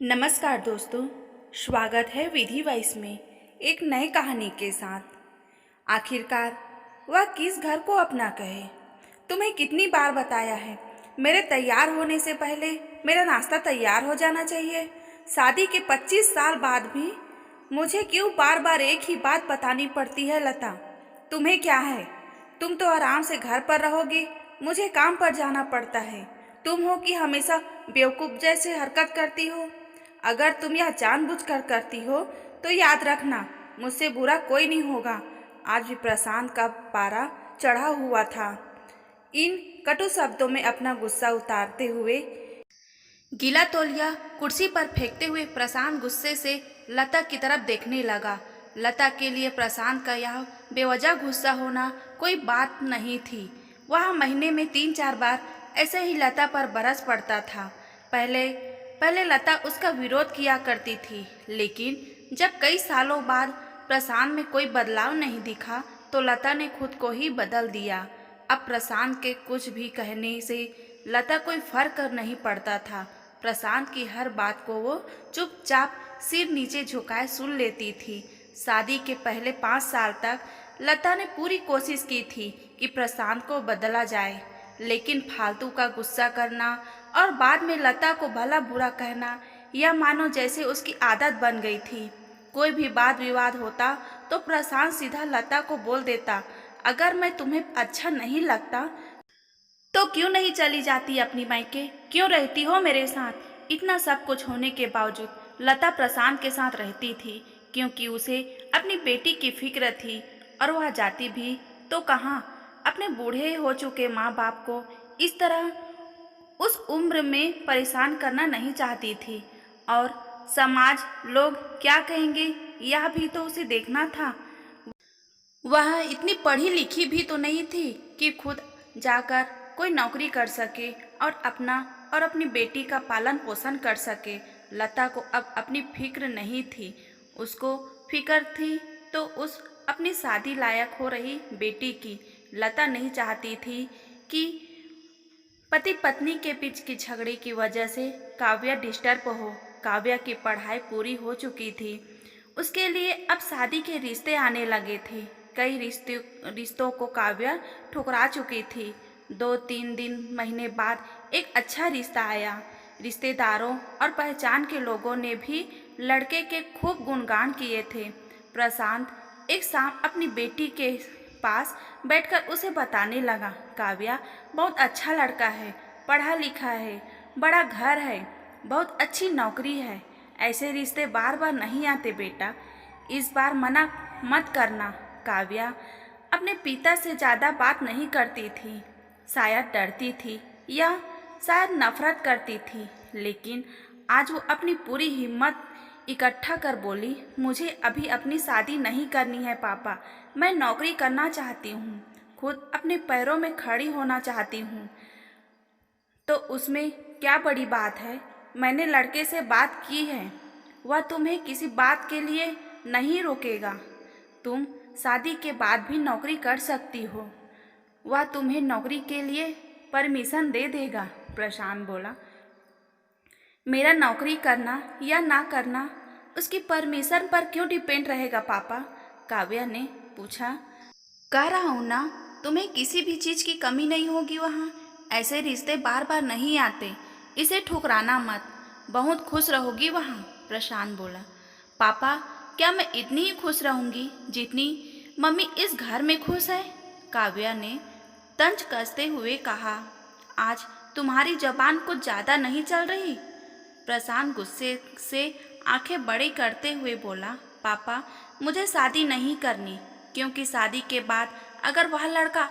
नमस्कार दोस्तों, स्वागत है विधि वॉइस में एक नई कहानी के साथ। आखिरकार वह किस घर को अपना कहे। तुम्हें कितनी बार बताया है, मेरे तैयार होने से पहले मेरा नाश्ता तैयार हो जाना चाहिए। शादी के 25 साल बाद भी मुझे क्यों बार बार एक ही बात बतानी पड़ती है लता? तुम्हें क्या है? तुम तो आराम से घर पर रहोगी, मुझे काम पर जाना पड़ता है। तुम हो कि हमेशा बेवकूफ़ जैसे हरकत करती हो। अगर तुम यह जानबूझकर करती हो तो याद रखना, मुझसे बुरा कोई नहीं होगा। आज भी प्रशांत का पारा चढ़ा हुआ था। इन कटु शब्दों में अपना गुस्सा उतारते हुए गीला तौलिया कुर्सी पर फेंकते हुए प्रशांत गुस्से से लता की तरफ देखने लगा। लता के लिए प्रशांत का यह बेवजह गुस्सा होना कोई बात नहीं थी। वह महीने में 3-4 बार ऐसे ही लता पर बरस पड़ता था। पहले पहले लता उसका विरोध किया करती थी, लेकिन जब कई सालों बाद प्रशांत में कोई बदलाव नहीं दिखा तो लता ने खुद को ही बदल दिया। अब प्रशांत के कुछ भी कहने से लता कोई फर्क नहीं पड़ता था। प्रशांत की हर बात को वो चुपचाप सिर नीचे झुकाए सुन लेती थी। शादी के पहले 5 साल तक लता ने पूरी कोशिश की थी कि प्रशांत को बदला जाए, लेकिन फालतू का गुस्सा करना और बाद में लता को भला बुरा कहना, यह मानो जैसे उसकी आदत बन गई थी। कोई भी वाद विवाद होता तो प्रशांत सीधा लता को बोल देता, अगर मैं तुम्हें अच्छा नहीं लगता तो क्यों नहीं चली जाती अपनी मायके, क्यों रहती हो मेरे साथ? इतना सब कुछ होने के बावजूद लता प्रशांत के साथ रहती थी, क्योंकि उसे अपनी बेटी की फिक्र थी। और वह जाती भी तो कहाँ, अपने बूढ़े हो चुके माँ बाप को इस तरह उस उम्र में परेशान करना नहीं चाहती थी। और समाज लोग क्या कहेंगे, यह भी तो उसे देखना था। वह इतनी पढ़ी लिखी भी तो नहीं थी कि खुद जाकर कोई नौकरी कर सके और अपनी बेटी का पालन पोषण कर सके। लता को अब अपनी फिक्र नहीं थी, उसको फिक्र थी तो उस अपनी शादी लायक हो रही बेटी की। लता नहीं चाहती थी कि पति पत्नी के बीच की झगड़े की वजह से काव्या डिस्टर्ब हो। काव्या की पढ़ाई पूरी हो चुकी थी, उसके लिए अब शादी के रिश्ते आने लगे थे। कई रिश्तों को काव्या ठुकरा चुकी थी। 2-3 दिन महीने बाद एक अच्छा रिश्ता आया। रिश्तेदारों और पहचान के लोगों ने भी लड़के के खूब गुणगान किए थे। प्रशांत एक शाम अपनी बेटी के पास बैठकर उसे बताने लगा, काव्या बहुत अच्छा लड़का है, पढ़ा लिखा है, बड़ा घर है, बहुत अच्छी नौकरी है। ऐसे रिश्ते बार बार नहीं आते बेटा, इस बार मना मत करना। काव्या अपने पिता से ज़्यादा बात नहीं करती थी, शायद डरती थी या शायद नफरत करती थी, लेकिन आज वो अपनी पूरी हिम्मत इकट्ठा कर बोली, मुझे अभी अपनी शादी नहीं करनी है पापा, मैं नौकरी करना चाहती हूँ, खुद अपने पैरों में खड़ी होना चाहती हूँ। तो उसमें क्या बड़ी बात है? मैंने लड़के से बात की है, वह तुम्हें किसी बात के लिए नहीं रोकेगा। तुम शादी के बाद भी नौकरी कर सकती हो, वह तुम्हें नौकरी के लिए परमिशन दे देगा। प्रशांत बोला, मेरा नौकरी करना या ना करना उसकी परमिशन पर क्यों डिपेंड रहेगा पापा? काव्या ने पूछा। कह रहा हूँ ना, तुम्हें किसी भी चीज़ की कमी नहीं होगी वहाँ। ऐसे रिश्ते बार बार नहीं आते, इसे ठुकराना मत, बहुत खुश रहोगी वहाँ। प्रशांत बोला, पापा क्या मैं इतनी ही खुश रहूँगी जितनी मम्मी इस घर में खुश है? काव्या ने तंज कसते हुए कहा, आज तुम्हारी जबान कुछ ज़्यादा नहीं चल रही? प्रशांत गुस्से से आंखें बड़ी करते हुए बोला, पापा मुझे शादी नहीं करनी, क्योंकि शादी के बाद अगर वह लड़का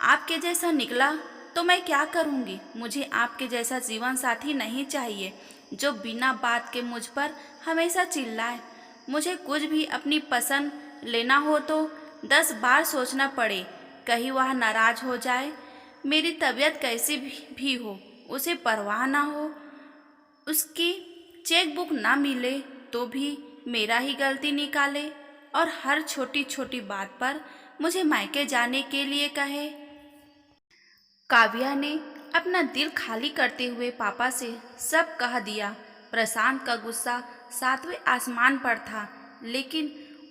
आपके जैसा निकला तो मैं क्या करूँगी? मुझे आपके जैसा जीवन साथी नहीं चाहिए जो बिना बात के मुझ पर हमेशा चिल्लाए। मुझे कुछ भी अपनी पसंद लेना हो तो 10 बार सोचना पड़े, कहीं वह नाराज हो जाए। मेरी तबीयत कैसी भी हो, उसे परवाह ना हो, उसकी चेक बुक ना मिले तो भी मेरा ही गलती निकाले और हर छोटी छोटी बात पर मुझे मायके जाने के लिए कहे। काव्या ने अपना दिल खाली करते हुए पापा से सब कह दिया। प्रशांत का गुस्सा सातवें आसमान पर था, लेकिन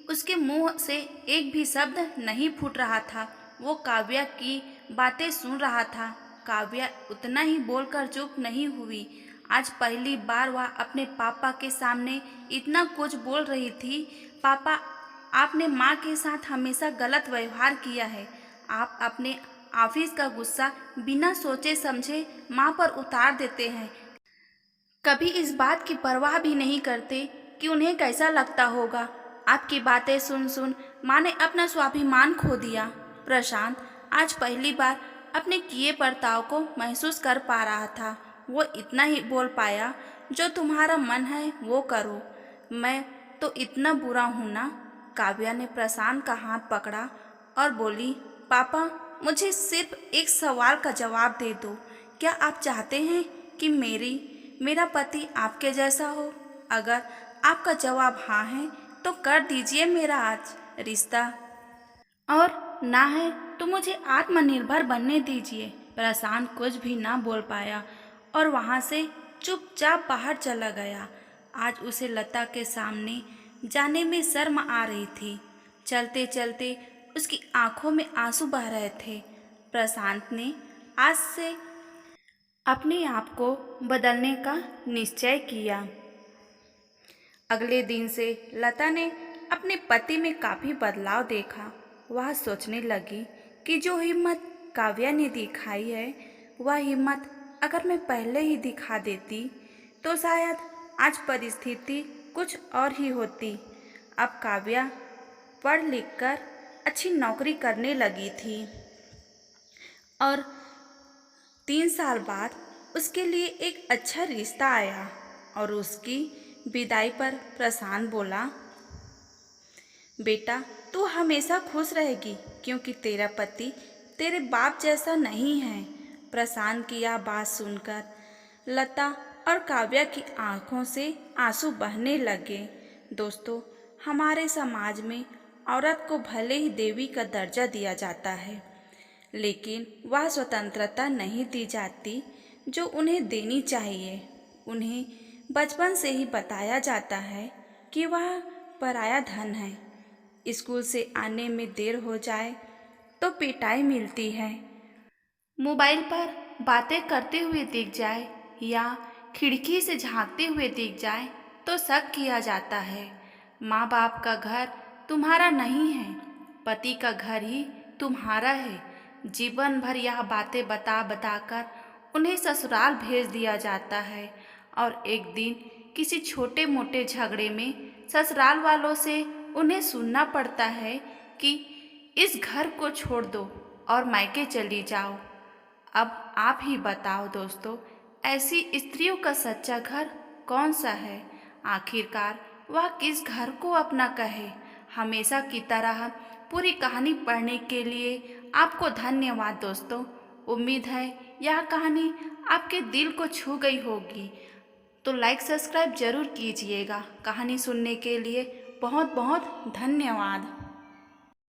उसके मुंह से एक भी शब्द नहीं फूट रहा था। वो काव्या की बातें सुन रहा था। काव्या उतना ही बोलकर चुप नहीं हुई। आज पहली बार वह अपने पापा के सामने इतना कुछ बोल रही थी। पापा, आपने माँ के साथ हमेशा गलत व्यवहार किया है। आप अपने ऑफिस का गुस्सा बिना सोचे समझे माँ पर उतार देते हैं। कभी इस बात की परवाह भी नहीं करते कि उन्हें कैसा लगता होगा। आपकी बातें सुन सुन माँ ने अपना स्वाभिमान खो दिया। प्रशांत आज पहली बार अपने किए बर्ताव को महसूस कर पा रहा था। वो इतना ही बोल पाया, जो तुम्हारा मन है वो करो। मैं तो इतना बुरा हूँ ना? काव्या ने प्रशांत का हाथ पकड़ा और बोली, पापा, मुझे सिर्फ एक सवाल का जवाब दे दो। क्या आप चाहते हैं कि मेरा पति आपके जैसा हो? अगर आपका जवाब हाँ है तो कर दीजिए मेरा आज रिश्ता, और ना है तो मुझे आत्मनिर्भर बनने दीजिए। प्रशांत कुछ भी ना बोल पाया और वहाँ से चुपचाप बाहर चला गया। आज उसे लता के सामने जाने में शर्म आ रही थी। चलते चलते उसकी आंखों में आंसू बह रहे थे। प्रशांत ने आज से अपने आप को बदलने का निश्चय किया। अगले दिन से लता ने अपने पति में काफ़ी बदलाव देखा। वह सोचने लगी कि जो हिम्मत काव्या ने दिखाई है, वह हिम्मत अगर मैं पहले ही दिखा देती तो शायद आज परिस्थिति कुछ और ही होती। अब काव्या पढ़ लिख कर अच्छी नौकरी करने लगी थी और 3 साल बाद उसके लिए एक अच्छा रिश्ता आया। और उसकी विदाई पर प्रशांत बोला, बेटा, तू हमेशा खुश रहेगी क्योंकि तेरा पति तेरे बाप जैसा नहीं है। प्रशांत की यह बात सुनकर लता और काव्या की आंखों से आंसू बहने लगे। दोस्तों, हमारे समाज में औरत को भले ही देवी का दर्जा दिया जाता है, लेकिन वह स्वतंत्रता नहीं दी जाती जो उन्हें देनी चाहिए। उन्हें बचपन से ही बताया जाता है कि वह पराया धन है। स्कूल से आने में देर हो जाए तो पिटाई मिलती है। मोबाइल पर बातें करते हुए दिख जाए या खिड़की से झांकते हुए दिख जाए तो शक किया जाता है। माँ बाप का घर तुम्हारा नहीं है, पति का घर ही तुम्हारा है। जीवन भर यह बातें बता बताकर उन्हें ससुराल भेज दिया जाता है और एक दिन किसी छोटे मोटे झगड़े में ससुराल वालों से उन्हें सुनना पड़ता है कि इस घर को छोड़ दो और मायके चली जाओ। अब आप ही बताओ दोस्तों, ऐसी स्त्रियों का सच्चा घर कौन सा है? आखिरकार वह किस घर को अपना कहे? हमेशा की तरह पूरी कहानी पढ़ने के लिए आपको धन्यवाद दोस्तों। उम्मीद है यह कहानी आपके दिल को छू गई होगी। तो लाइक सब्सक्राइब जरूर कीजिएगा। कहानी सुनने के लिए बहुत बहुत धन्यवाद।